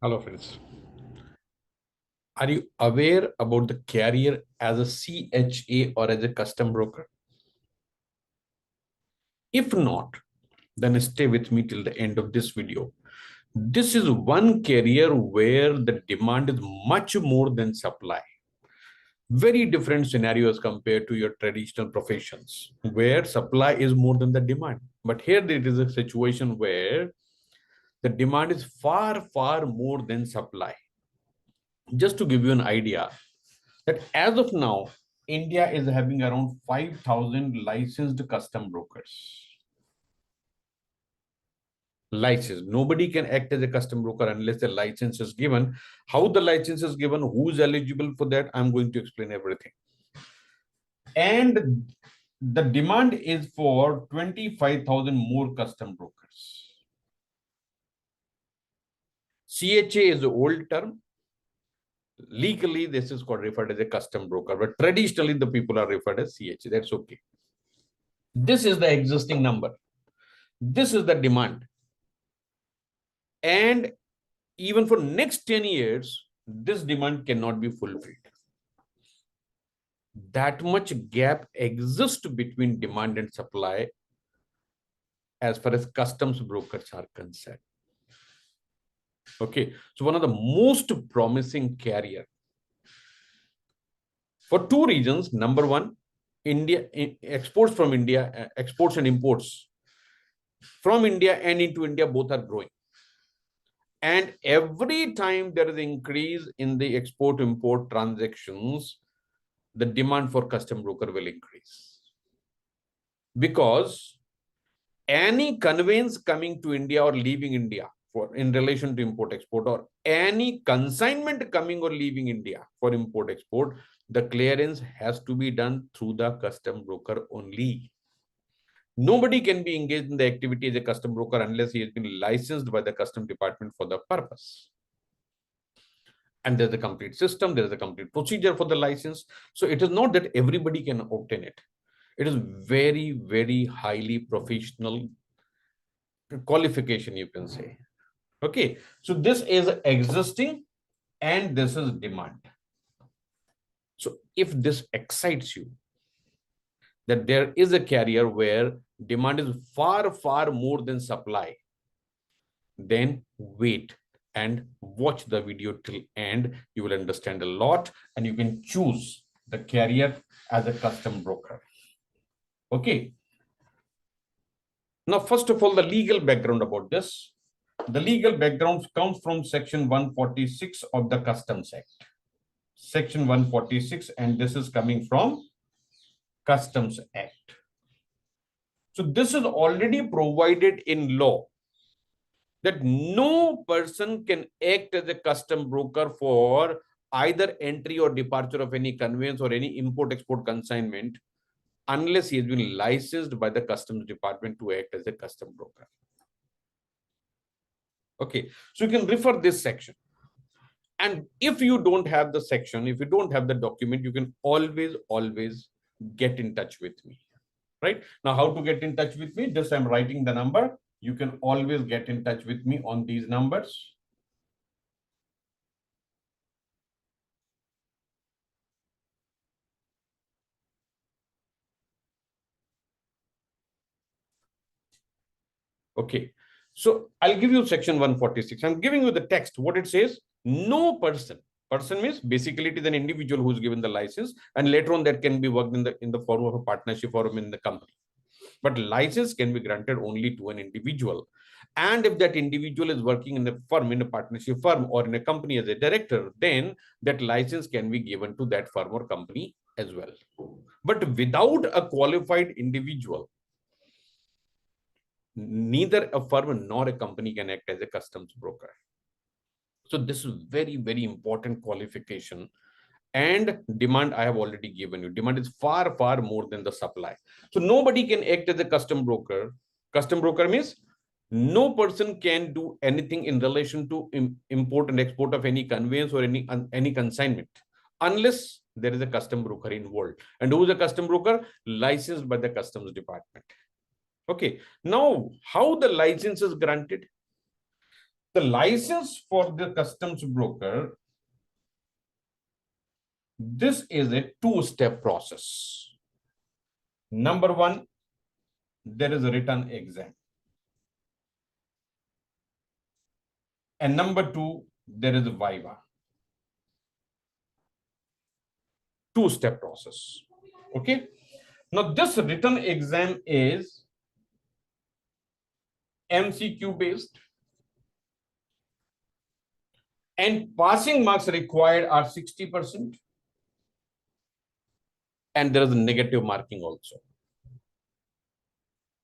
Hello, friends. Are you aware about the carrier as a CHA or as a custom broker? If not, then stay with me till the end of this video. This is one carrier where the demand is much more than supply. Very different scenarios compared to your traditional professions, where supply is more than the demand. But here there is a situation where the demand is far, far more than supply. Just to give you an idea, that as of now, India is having around 5,000 licensed custom brokers. License. Nobody can act as a custom broker unless the license is given. How the license is given, who is eligible for that, I'm going to explain everything. And the demand is for 25,000 more custom brokers. CHA is the old term. Legally, this is called referred as a custom broker, but traditionally the people are referred as CHA. That's okay. This is the existing number. This is the demand. And even for next 10 years, this demand cannot be fulfilled. That much gap exists between demand and supply as far as customs brokers are concerned. Okay, so one of the most promising carrier for two reasons. Number one, India exports from India, exports and imports from India and into India both are growing. And every time there is an increase in the export-import transactions, the demand for custom broker will increase. Because any conveyance coming to India or leaving India for in relation to import-export, or any consignment coming or leaving India for import-export, the clearance has to be done through the custom broker only. Nobody can be engaged in the activity as a custom broker unless he has been licensed by the custom department for the purpose. And there's a complete system, there is a complete procedure for the license. So it is not that everybody can obtain it. It is very, very highly professional qualification, you can say. Okay, so this is existing and this is demand. So if this excites you, that there is a carrier where demand is far, far more than supply, then wait and watch the video till end. You will understand a lot and you can choose the carrier as a custom broker. Okay. Now, first of all, the legal background about this. The legal background comes from Section 146 of the Customs Act. Section 146, and this is coming from Customs Act. So this is already provided in law that no person can act as a custom broker for either entry or departure of any conveyance or any import-export consignment unless he has been licensed by the customs department to act as a custom broker. Okay, so you can refer this section. And if you don't have the section, if you don't have the document, you can always get in touch with me. Right? Now, how to get in touch with me? Just I'm writing the number. You can always get in touch with me on these numbers. Okay, so I'll give you section 146. I'm giving you the text. What it says, no person. Person means basically it is an individual who's given the license, and later on that can be worked in the form of a partnership or in the company. But license can be granted only to an individual. And if that individual is working in a firm, in a partnership firm or in a company as a director, then that license can be given to that firm or company as well. But without a qualified individual, neither a firm nor a company can act as a customs broker. So this is very, very important qualification. And demand I have already given you. Demand is far, far more than the supply. So nobody can act as a custom broker. Custom broker means no person can do anything in relation to import and export of any conveyance or any consignment unless there is a custom broker involved. And who is a custom broker? Licensed by the customs department. Okay, now how the license is granted? The license for the customs broker, this is a two-step process. Number one, there is a written exam. And number two, there is a viva. Two-step process. Okay. Now, this written exam is MCQ based, and passing marks required are 60%. And there is a negative marking also.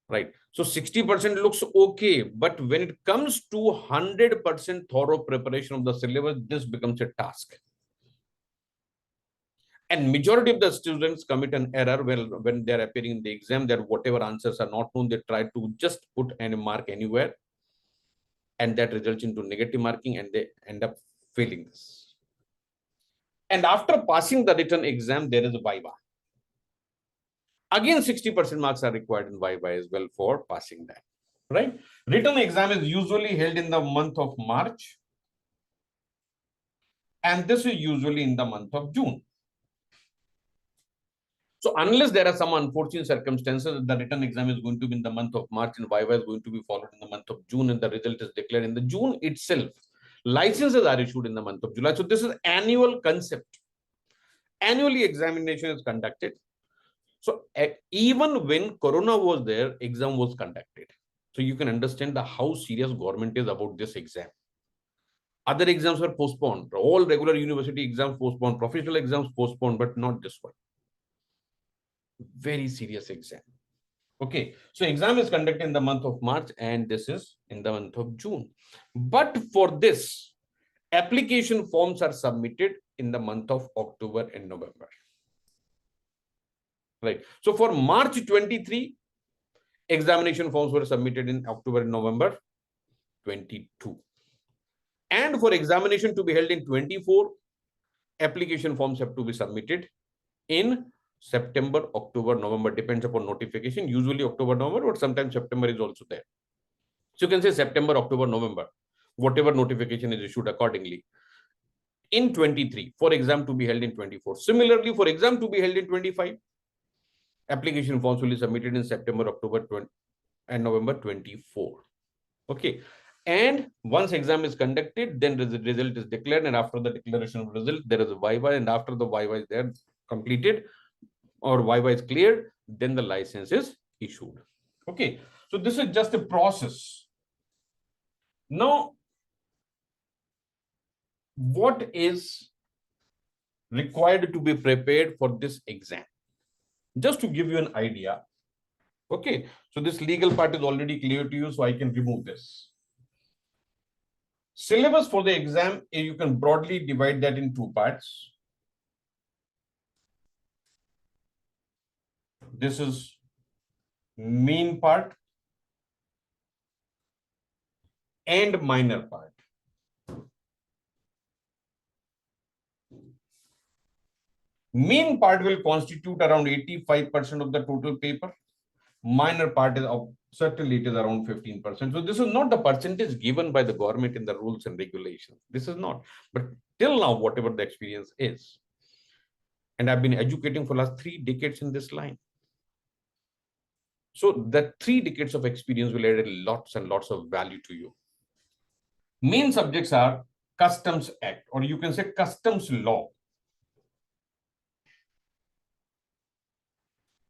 Right. So 60% looks okay, but when it comes to 100% thorough preparation of the syllabus, this becomes a task. And majority of the students commit an error when they're appearing in the exam, that whatever answers are not known, they try to just put any mark anywhere, and that results into negative marking, and they end up failing this. And after passing the written exam, there is a viva. Again, 60% marks are required in viva as well for passing that. Right? Written exam is usually held in the month of March, and this is usually in the month of June. So unless there are some unforeseen circumstances, the written exam is going to be in the month of March and viva is going to be followed in the month of June, and the result is declared in the June itself. Licenses are issued in the month of July. So this is annual concept. Annually examination is conducted. So even when Corona was there, exam was conducted. So you can understand how serious government is about this exam. Other exams were postponed. All regular university exams postponed, professional exams postponed, but not this one. Very serious exam. Okay, so exam is conducted in the month of March, and this is in the month of June. But for this, application forms are submitted in the month of October and November. Right. So for March 23, examination forms were submitted in October and November 22. And for examination to be held in 24, application forms have to be submitted in September, October, November, depends upon notification. Usually October, November, but sometimes September is also there. So you can say September, October, November, whatever notification is issued accordingly. In 23, for exam to be held in 24. Similarly, for exam to be held in 25, application forms will be submitted in September, October, and November 24. Okay. And once exam is conducted, then the result is declared. And after the declaration of result, there is a viva. And after the viva is there completed, or viva is cleared, then the license is issued. Okay. So this is just a process. Now, what is required to be prepared for this exam? Just to give you an idea. Okay. So this legal part is already clear to you, so I can remove this. Syllabus for the exam, you can broadly divide that in two parts. This is main part and minor part. Main part will constitute around 85% of the total paper. Minor part is certainly it is around 15%. So this is not the percentage given by the government in the rules and regulations. This is not. But till now, whatever the experience is, and I've been educating for the last 3 decades in this line. So the 3 decades of experience will add lots and lots of value to you. Main subjects are Customs Act, or you can say customs law.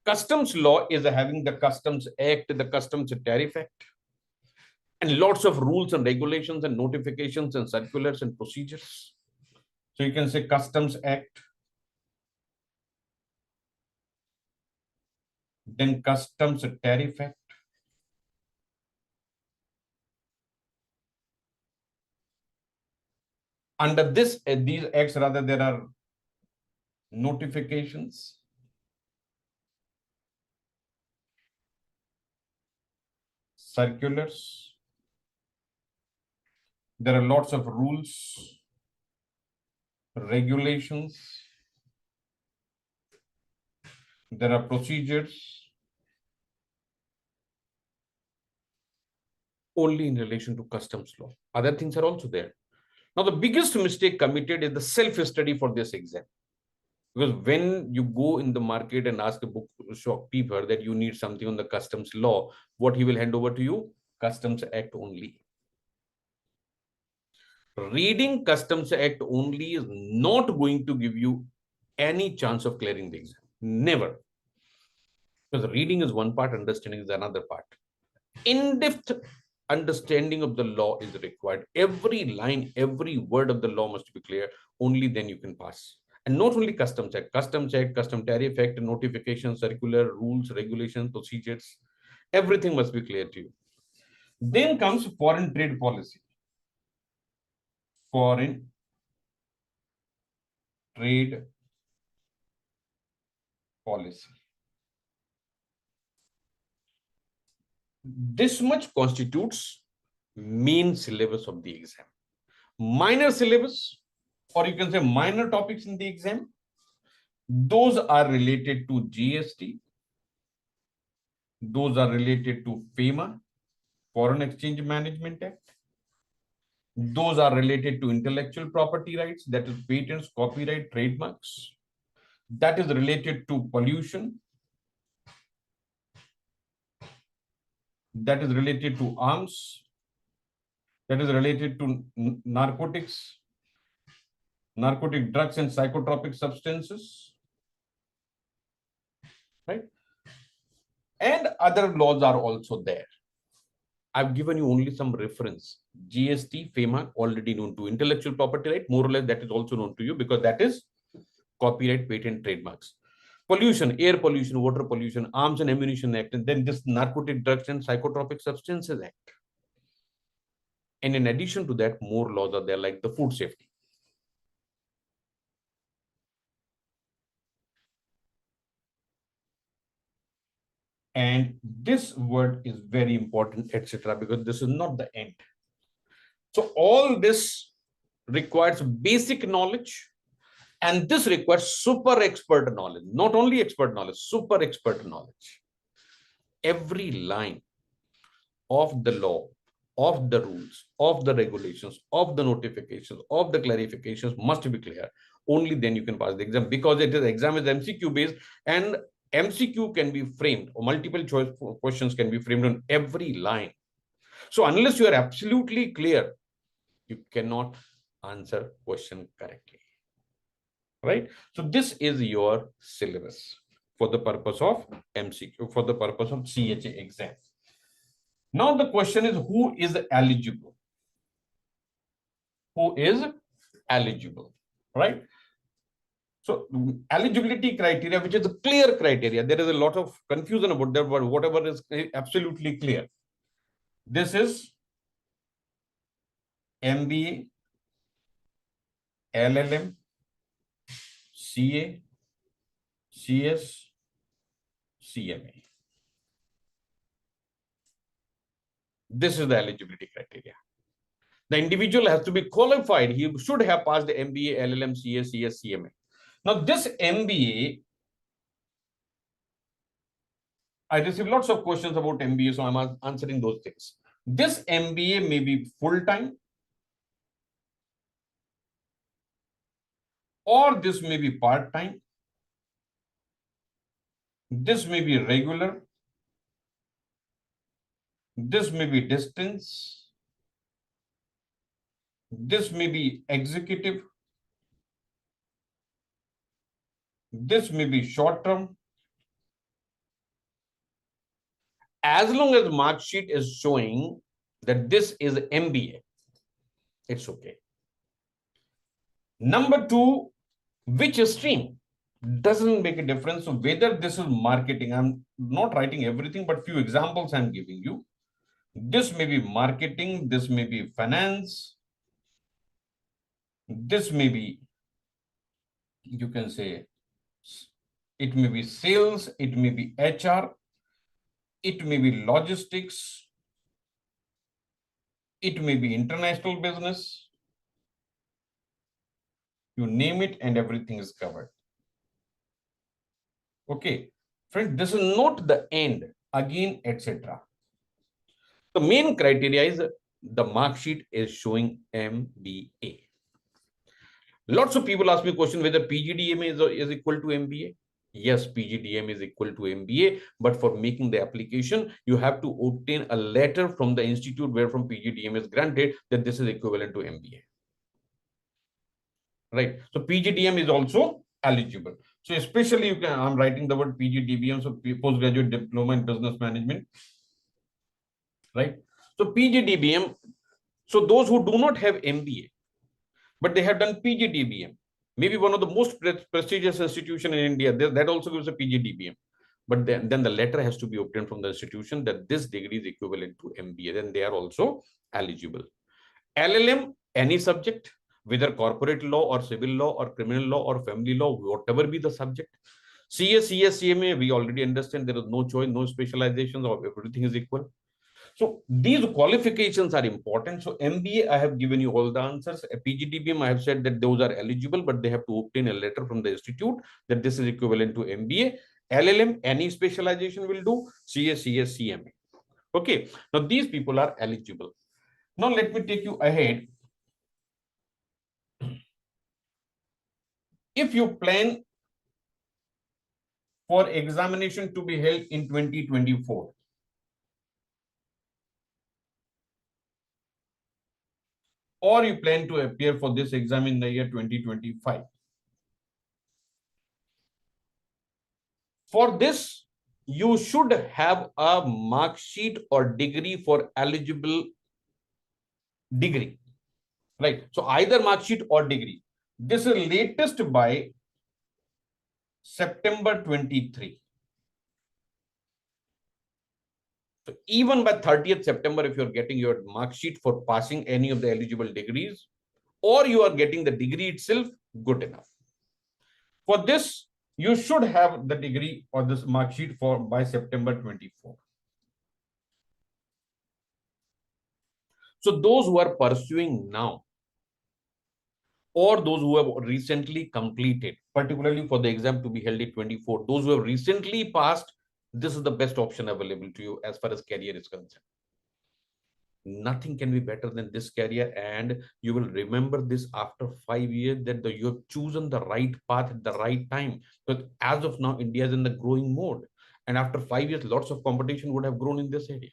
Customs law is having the Customs Act, the Customs Tariff Act, and lots of rules and regulations and notifications and circulars and procedures. So you can say Customs Act, then Customs Tariff Act. Under this, these acts, rather, there are notifications, circulars. There are lots of rules, regulations. There are procedures. only in relation to customs law. Other things are also there. Now, the biggest mistake committed is the self-study for this exam. Because when you go in the market and ask a bookshop keeper that you need something on the customs law, what he will hand over to you? Customs Act only. Reading Customs Act only is not going to give you any chance of clearing the exam. Never. Because reading is one part, understanding is another part. In-depth understanding of the law is required. Every line, every word of the law must be clear. Only then you can pass. And not only Customs Act, Custom Tariff Act, notification, circular, rules, regulations, procedures, everything must be clear to you. Then comes foreign trade policy. Foreign trade policy. This much constitutes main syllabus of the exam. Minor syllabus, or you can say minor topics in the exam, those are related to GST, those are related to FEMA, Foreign Exchange Management Act, those are related to intellectual property rights, that is patents, copyright, trademarks, that is related to pollution, that is related to arms, that is related to narcotics, narcotic drugs and psychotropic substances, right? And other laws are also there. I've given you only some reference. GST, FEMA, already known to. Intellectual property right, more or less that is also known to you because that is copyright, patent, trademarks. Pollution, air pollution, water pollution, Arms and Ammunition Act, and then this Narcotic Drugs and Psychotropic Substances Act. And in addition to that, more laws are there like the food safety. And this word is very important, etc., because this is not the end. So all this requires basic knowledge, and this requires super expert knowledge, not only expert knowledge, super expert knowledge. Every line of the law, of the rules, of the regulations, of the notifications, of the clarifications must be clear. Only then you can pass the exam, because it is exam is MCQ based, and MCQ can be framed, or multiple choice questions can be framed on every line. So unless you are absolutely clear, you cannot answer question correctly. Right? So this is your syllabus for the purpose of MCQ, for the purpose of CHA exam. Now the question is, who is eligible? Who is eligible? Right? So eligibility criteria, which is a clear criteria. There is a lot of confusion about that, but whatever is absolutely clear. This is MBA, LLM, CA, CS, CMA. This is the eligibility criteria. The individual has to be qualified. He should have passed the MBA, LLM, CA, CS, CMA. Now, this MBA, I receive lots of questions about MBA, so I'm answering those things. This MBA may be full-time, or this may be part-time. This may be regular. This may be distance. This may be executive. This may be short-term. As long as mark sheet is showing that this is MBA, it's okay. Number two, which stream? Doesn't make a difference. So whether this is marketing, I'm not writing everything, but few examples I'm giving you. This may be marketing, this may be finance, this may be, you can say, it may be sales, it may be HR, it may be logistics, it may be international business. You name it and everything is covered. Okay, friend, this is not the end, again, etc. The main criteria is the mark sheet is showing MBA. Lots of people ask me question whether PGDMA is equal to MBA. Yes, PGDM is equal to MBA, but for making the application, you have to obtain a letter from the institute where from PGDM is granted that this is equivalent to MBA. Right. So PGDM is also eligible. So especially you can, I'm writing the word PGDBM, so postgraduate diploma in business management. Right. So PGDBM. So those who do not have MBA, but they have done PGDBM, maybe one of the most prestigious institution in India, that also gives a PGDBM. But then the letter has to be obtained from the institution that this degree is equivalent to MBA. Then they are also eligible. LLM, any subject, whether corporate law or civil law or criminal law or family law, whatever be the subject. CS, CS, CMA, we already understand there is no choice, no specialization, or everything is equal. So these qualifications are important. So MBA, I have given you all the answers. A PGDBM, I have said that those are eligible, but they have to obtain a letter from the institute that this is equivalent to MBA. LLM, any specialization will do. CS, CS, CMA. Okay. Now these people are eligible. Now let me take you ahead. If you plan for examination to be held in 2024, or you plan to appear for this exam in the year 2025. For this, you should have a mark sheet or degree for eligible degree, right? So either mark sheet or degree. This is latest by September 23. So even by 30th September, if you're getting your mark sheet for passing any of the eligible degrees, or you are getting the degree itself, good enough. For this, you should have the degree or this mark sheet for by September 24. So those who are pursuing now, or those who have recently completed, particularly for the exam to be held in 24, those who have recently passed, this is the best option available to you as far as career is concerned. Nothing can be better than this career, and you will remember this after 5 years that you have chosen the right path at the right time. Because as of now, India is in the growing mode, and after 5 years, lots of competition would have grown in this area.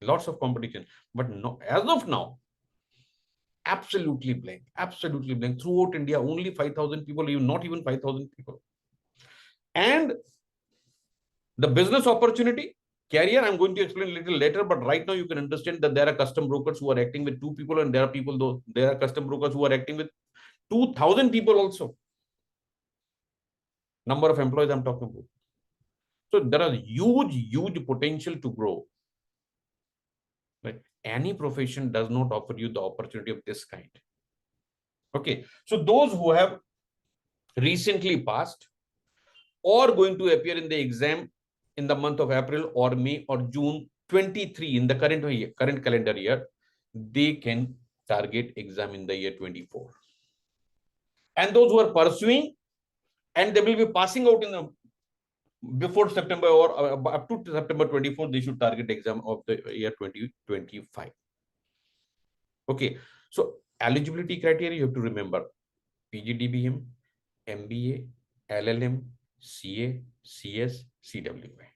Lots of competition, but no, as of now, absolutely blank, absolutely blank throughout India. Only 5,000 people, even not even 5,000 people, and the business opportunity. Career, I'm going to explain a little later, but right now you can understand that there are custom brokers who are acting with 2 people, and there are people, though, there are custom brokers who are acting with 2,000 people also. Number of employees I'm talking about. So there are huge potential to grow. Right? Any profession does not offer you the opportunity of this kind. Okay. So those who have recently passed or going to appear in the exam in the month of April or May or June 23 in the current calendar year, they can target exam in the year 24. And those who are pursuing and they will be passing out in the before September or up to September 24, they should target exam of the year 2025. Okay, so eligibility criteria you have to remember: PGDBM, MBA, LLM, CA, CS, CWA.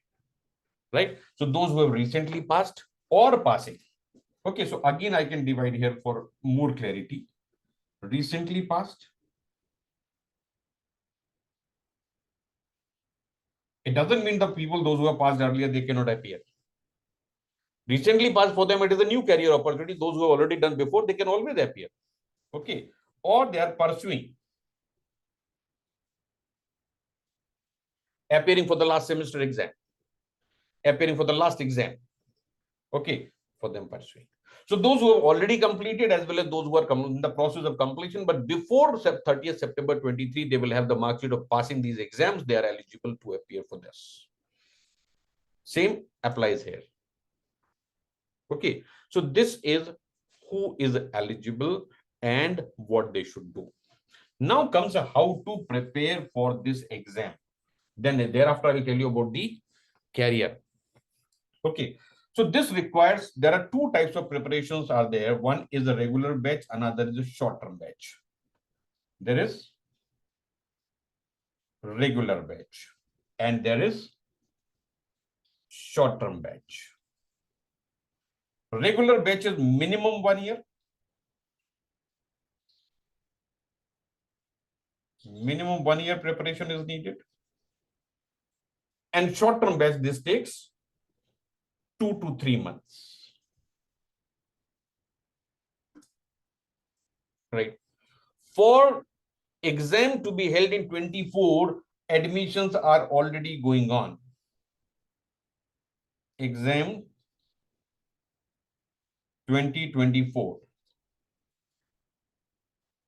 Right? So those who have recently passed or passing. Okay, so again, I can divide here for more clarity. Recently passed. It doesn't mean the people, those who have passed earlier, they cannot appear. Recently passed, for them, it is a new career opportunity. Those who have already done before, they can always appear. Okay. Or they are pursuing, appearing for the last semester exam, appearing for the last exam. Okay. For them pursuing. So those who have already completed as well as those who are in the process of completion, but before 30th September 23, they will have the mark sheet of passing these exams. They are eligible to appear for this. Same applies here. Okay. So this is who is eligible and what they should do. Now comes how to prepare for this exam. Then thereafter, I will tell you about the career. Okay. So this requires, there are two types of preparations are there. One is a regular batch, another is a short-term batch. There is regular batch and there is short-term batch. Regular batch is minimum 1 year. Minimum 1 year preparation is needed. And short-term batch, this takes 2 to 3 months. Right. For exam to be held in 24, admissions are already going on. Exam 2024.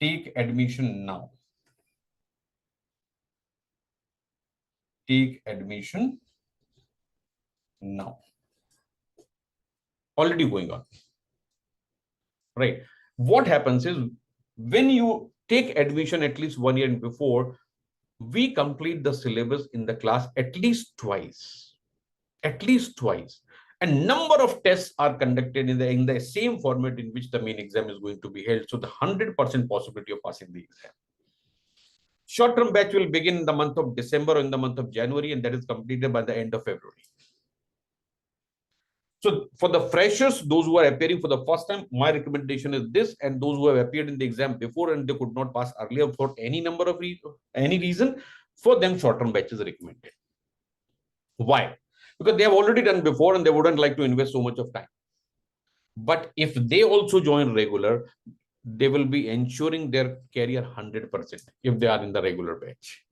Take admission now. Take admission now. Already going on. Right. What happens is when you take admission at least 1 year before, we complete the syllabus in the class at least twice. At least twice. A number of tests are conducted in the same format in which the main exam is going to be held. So the 100% possibility of passing the exam. Short-term batch will begin in the month of December or in the month of January, and that is completed by the end of February. So for the freshers, those who are appearing for the first time, my recommendation is this, and those who have appeared in the exam before and they could not pass earlier for any number of any reason, for them short-term batch is recommended. Why? Because they have already done before and they wouldn't like to invest so much of time. But if they also join regular, they will be ensuring their career 100% if they are in the regular batch.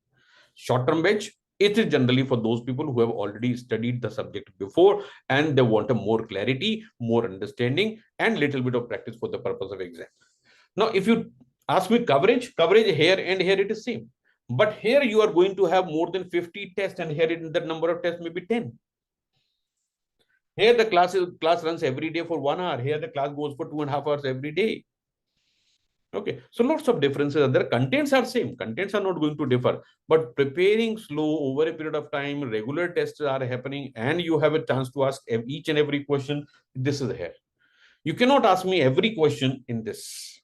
Short-term batch, it is generally for those people who have already studied the subject before and they want a more clarity, more understanding, and little bit of practice for the purpose of exam. Now, if you ask me coverage here and here it is same. But here you are going to have more than 50 tests and here the number of tests may be 10. Here the class runs every day for 1 hour. Here the class goes for 2.5 hours every day. Okay, so lots of differences. Their contents are same. Contents are not going to differ. But preparing slow over a period of time, regular tests are happening, and you have a chance to ask each and every question. This is here. You cannot ask me every question in this.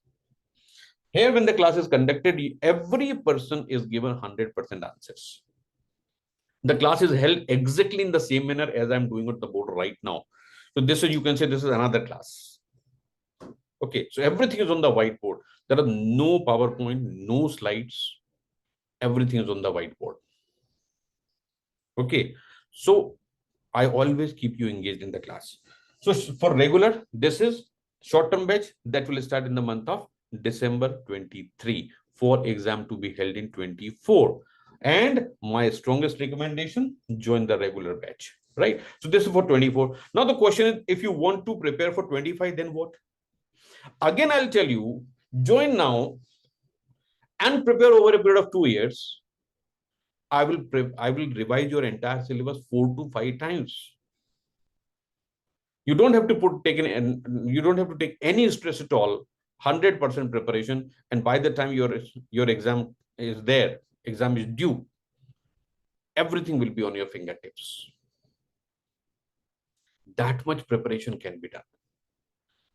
Here, when the class is conducted, every person is given 100% answers. The class is held exactly in the same manner as I'm doing on the board right now. So this is, you can say this is another class. Okay, so everything is on the whiteboard. There are no PowerPoint, no slides. Everything is on the whiteboard. Okay, so I always keep you engaged in the class. So for regular, this is short-term batch that will start in the month of December 23 for exam to be held in 24. And my strongest recommendation, join the regular batch, right? So this is for 24. Now the question is, if you want to prepare for 25, then what? Again, I'll tell you, join now and prepare over a period of 2 years. I will revise your entire syllabus 4 to 5 times. You don't have to you don't have to take any stress at all. 100% preparation, and by the time your exam is there, exam is due, everything will be on your fingertips. That much preparation can be done.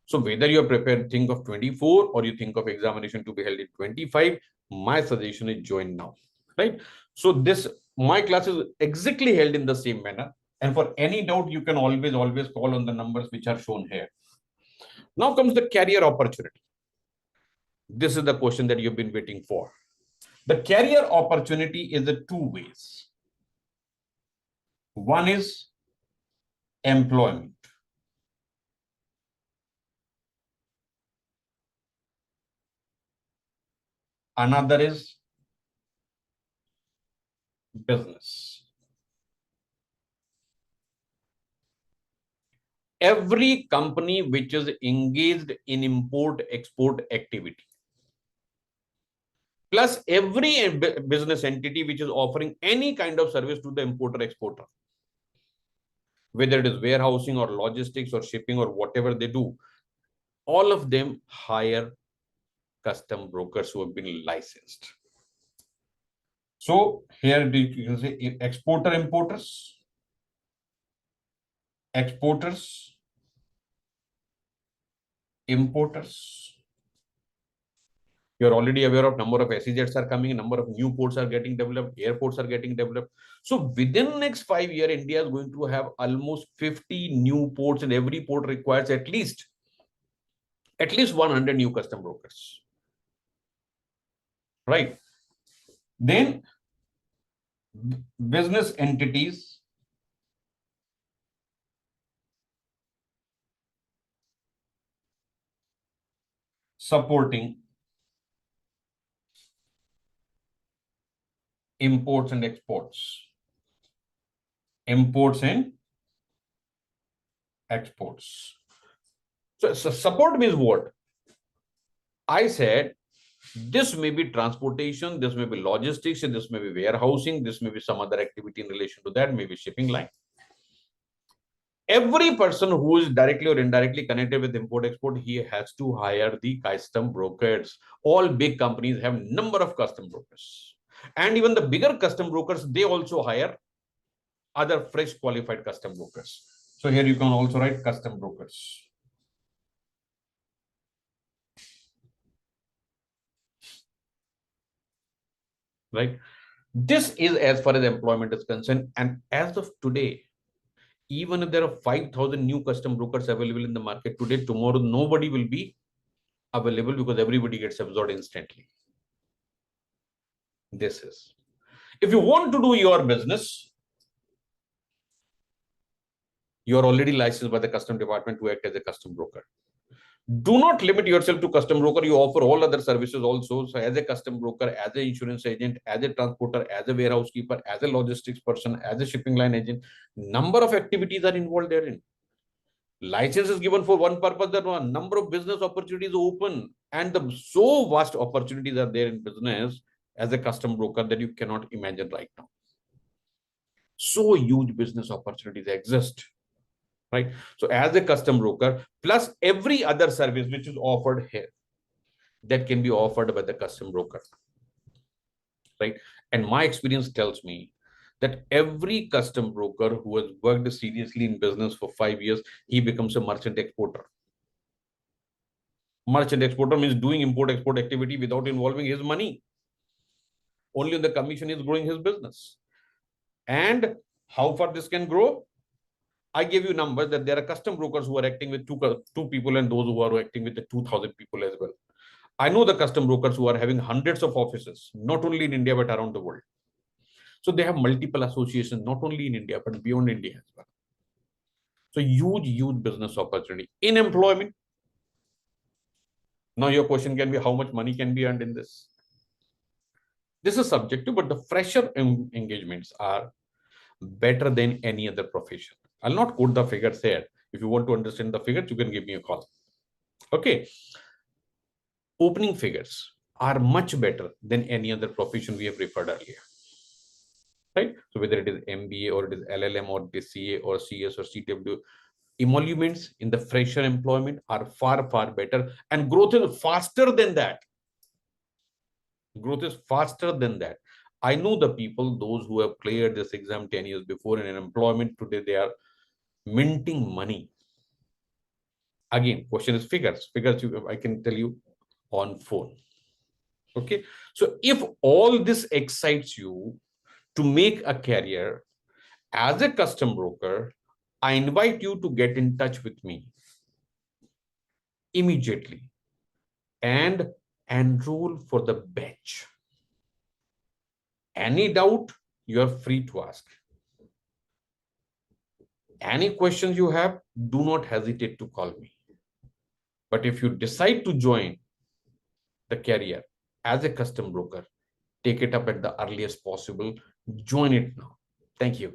So whether you're prepared, think of 24 or you think of examination to be held in 25, my suggestion is join now, right? So my class is exactly held in the same manner. And for any doubt, you can always call on the numbers which are shown here. Now comes the career opportunity. This is the question that you've been waiting for. The career opportunity is the two ways. One is employment. Another is business. Every company which is engaged in import-export activity, plus every business entity which is offering any kind of service to the importer-exporter, whether it is warehousing or logistics or shipping or whatever they do, all of them hire custom brokers who have been licensed. So here you can say exporters, importers. You're already aware of number of SEZs are coming, number of new ports are getting developed, airports are getting developed. So within next 5 years, India is going to have almost 50 new ports, and every port requires at least 100 new custom brokers. Right? Then business entities supporting imports and exports. Imports and exports. So support means what? I said this may be transportation, this may be logistics, and this may be warehousing, this may be some other activity in relation to that, maybe shipping line. Every person who is directly or indirectly connected with import export, he has to hire the custom brokers. All big companies have number of custom brokers, and even the bigger custom brokers, they also hire other fresh qualified custom brokers. So here you can also write custom brokers. Right? This is as far as employment is concerned, and as of today, even if there are 5,000 new custom brokers available in the market today, tomorrow nobody will be available because everybody gets absorbed instantly. This is. If you want to do your business, you are already licensed by the custom department to act as a custom broker. Do not limit yourself to custom broker. You offer all other services also. So as a custom broker, as an insurance agent, as a transporter, as a warehouse keeper, as a logistics person, as a shipping line agent, number of activities are involved therein. License is given for one purpose, that one number of business opportunities open, and the so vast opportunities are there in business as a custom broker that you cannot imagine right now. So huge business opportunities exist, right? So as a custom broker, plus every other service which is offered here, that can be offered by the custom broker, right? And my experience tells me that every custom broker who has worked seriously in business for 5 years, he becomes a merchant exporter. Merchant exporter means doing import export activity without involving his money. Only on the commission is growing his business. And how far this can grow? I gave you numbers that there are custom brokers who are acting with two people, and those who are acting with the 2,000 people as well. I know the custom brokers who are having hundreds of offices, not only in India, but around the world. So they have multiple associations, not only in India, but beyond India as well. So huge business opportunity in employment. Now your question can be, how much money can be earned in this? This is subjective, but the fresher engagements are better than any other profession. I'll not quote the figures here. If you want to understand the figures, you can give me a call. Okay. Opening figures are much better than any other profession we have referred earlier. Right? So whether it is MBA or it is LLM or it is CA or CS or CW, emoluments in the fresher employment are far better, and growth is faster than that. Growth is faster than that. I know the people, those who have cleared this exam 10 years before in an employment, today they are minting money. Again, question is figures. Figures I can tell you on phone. Okay. So if all this excites you to make a career as a custom broker, I invite you to get in touch with me immediately and enroll for the batch. Any doubt, you are free to ask. Any questions you have, do not hesitate to call me. But if you decide to join the career as a custom broker, take it up at the earliest possible. Join it now. Thank you.